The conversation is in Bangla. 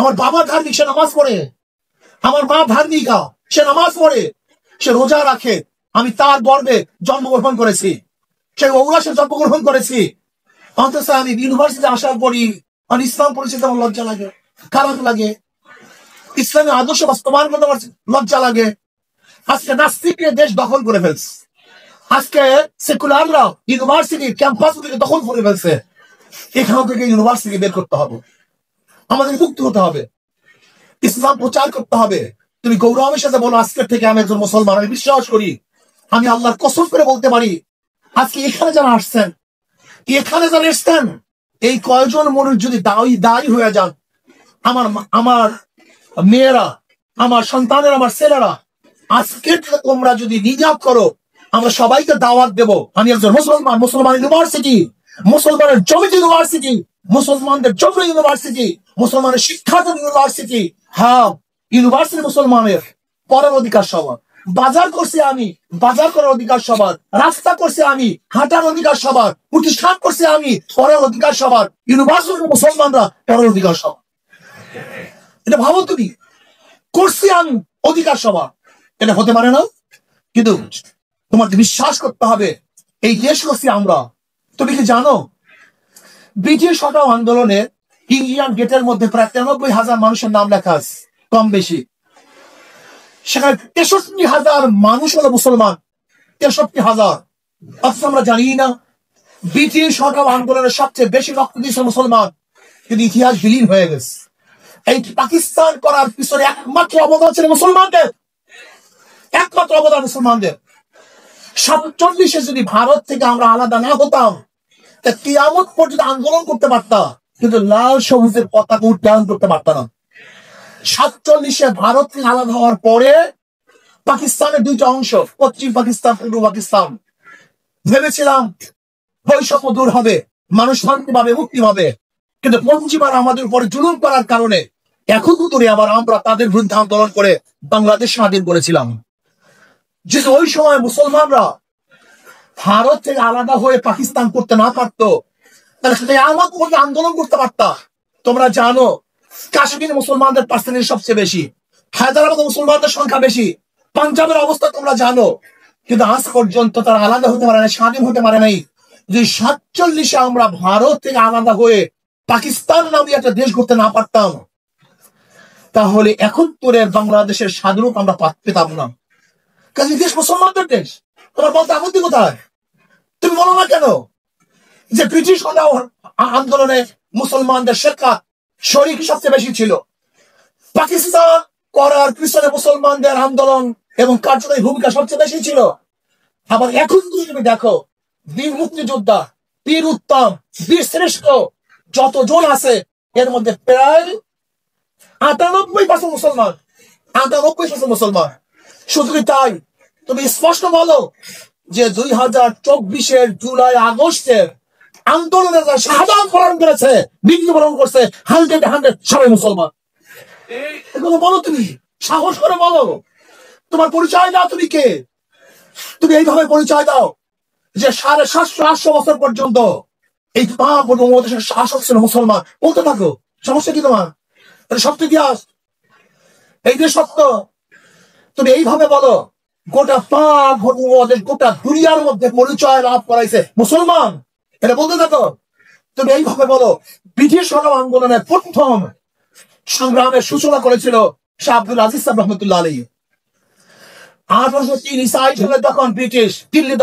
আমার বাবা ধার্মিক, সে নামাজ পড়ে। আমার মা ধার্মিকা, সে নামাজ পড়ে, সে রোজা রাখে। আমি তার গর্বে জন্মগ্রহণ করেছি, সে ঔরাসে জন্মগ্রহণ করেছি। অথচ আমি ইউনিভার্সিটি আসার পরই আর ইসলাম পরিচিত আমার লজ্জা লাগে, খারাপ লাগে। ইসলামের আদর্শ বাস্তবায়ন করতে আমার লজ্জা লাগে। আজকে নাস্তিকের দেশ দখল করে ফেলছে, আজকে সেকুলাররা ইউনিভার্সিটি ক্যাম্পাস থেকে দখল করে ফেলছে। এখান থেকে ইউনিভার্সিটি বের করতে হবে, আমাদের মুক্ত হতে হবে, ইসলাম প্রচার করতে হবে। তুমি গৌরবের সাথে বলো, আজকের থেকে আমি একজন মুসলমান, আমি বিশ্বাস করি, আমি আল্লাহর কসম করে বলতে পারি, আজকে এখানে যারা আসছেন, এখানে যারা এসছেন, এই কয়জন মানুষ যদি দায়ী হয়ে যান, আমার মেয়েরা, আমার সন্তানের, আমার ছেলেরা, আজকের তোমরা যদি নিজাত করো, আমরা সবাইকে দাওয়াত দেব। আমি একজন মুসলমান, মুসলমান ইউনিভার্সিটি, মুসলমানের জমিত ইউনিভার্সিটি, মুসলমানদের জন্য ইউনিভার্সিটি, মুসলমানের শিক্ষার ইউনিভার্সিটি। হ্যাঁ, ইউনিভার্সিটি মুসলমানের, পরের অধিকার সবার। বাজার করছি আমি, বাজার করার অধিকার সবার। রাস্তা করছি আমি, হাঁটার অধিকার সবার। প্রতিষ্ঠান করছি আমি, পরের অধিকার সবার। ইউনিভার্সিটি মুসলমানরা, পরের অধিকার সবার। এটা ভাবো তুমি, করছি আমি, অধিকার সবার। এটা হতে পারে না। কিন্তু তোমাকে বিশ্বাস করতে হবে, এই দেশ করছি আমরা। তুমি কি জানো, ব্রিটিশ হটাও আন্দোলনে ইন্ডিয়ান গেটের মধ্যে প্রায় 93,000 মানুষের নাম লেখা আছে, কম বেশি। সেখানে 63,000 মানুষ হলো মুসলমান, 63,000। অথচ আমরা জানি না, ব্রিটিশ হটাও আন্দোলনের সবচেয়ে বেশি রক্ত দিয়েছে মুসলমান, কিন্তু ইতিহাস বিলীন হয়ে গেছে। এই পাকিস্তান করার পিছনে একমাত্র অবদান ছিল মুসলমানদের, একমাত্র অবদান মুসলমানদের। 47-এ যদি ভারত থেকে আমরা আলাদা না হতাম, তা কিয়ামত পর্যন্ত আন্দোলন করতে পারতাম, কিন্তু লাল সবুজের পতাকা উড্ডয়ন করতে পারতাম না। 47-এ ভারত থেকে আলাদা হওয়ার পরে পাকিস্তানের দুইটা অংশ, পশ্চিম পাকিস্তান, পূর্ব পাকিস্তান। ভেবেছিলাম বৈষম্য দূর হবে, মানুষ শান্তি পাবে, মুক্তি পাবে। কিন্তু পশ্চিমারা আমাদের উপরে জুলুম করার কারণে এখন দূরে আবার আমরা তাদের বিরুদ্ধে আন্দোলন করে বাংলাদেশ স্বাধীন করেছিলাম। যে ওই সময় মুসলমানরা ভারত থেকে আলাদা হয়ে পাকিস্তান করতে না পারতো, তাহলে সেটা আমার মধ্যে আন্দোলন করতে পারতা। তোমরা জানো, কাশ্মীর মুসলমানদের পার্সেন্টেজ সবচেয়ে বেশি, হায়দ্রাবাদে মুসলমানদের সংখ্যা বেশি, পাঞ্জাবের অবস্থা তোমরা জানো। কিন্তু আজ পর্যন্ত তারা আলাদা হতে পারে না, স্বাধীন হতে পারে নাই। যদি 47-এ আমরা ভারত থেকে আলাদা হয়ে পাকিস্তান নামে একটা দেশ করতে না পারতাম, তাহলে এখন তোরে বাংলাদেশের স্বাধীনতা আমরা পেতাম না। কাজে দেশ মুসলমানদের দেশ, তোমার বলতে আপত্তি কোথায়? তুমি বলো না কেন যে ব্রিটিশ আন্দোলনে মুসলমানদের শেরকাত শরিক সবচেয়ে বেশি ছিল, পাকিস্তান করার পিছনে মুসলমানদের আন্দোলন এবং কার্যকরী ভূমিকা সবচেয়ে বেশি ছিল। আবার এখন তুমি দেখো, বীর মুক্তিযোদ্ধা, বীর উত্তম, বীর শ্রেষ্ঠ যতজন আছে, এর মধ্যে প্রায় 98% মুসলমান, 98% মুসলমান। শুধু কি তাই, তুমি স্পষ্ট বলো যে 2024-এর জুলাই আগস্টের আন্দোলনে শাহাদাত বরণ করেছে, মৃত্যুবরণ করছে 100% সবাই মুসলমান। এগুলো বলো, তুমি সাহস করে বলো, তোমার পরিচয় দাও, তুমি কে? তুমি এইভাবে পরিচয় দাও যে 750-800 বছর পর্যন্ত এই বাংলাদেশের শাসক ছিল মুসলমান, বলতে থাকো, সমস্যা কি তোমার? সত্য ইতিহাস, এই যে সত্য। তুমি এইভাবে বলো, গোটা বাংলাদেশ, গোটা দুনিয়ার মধ্যে পরিচয় লাভ করাইছে মুসলমান, এটা বলতে থাকো। তুমি এইভাবে বলো, ব্রিটিশ আন্দোলনের প্রথম সংগ্রামের সূচনা করেছিল শাহ আব্দুল আজিজ সাহেব রহমতুল্লাহ আলাইহি। 1803 সালে যখন ব্রিটিশ দিল্লি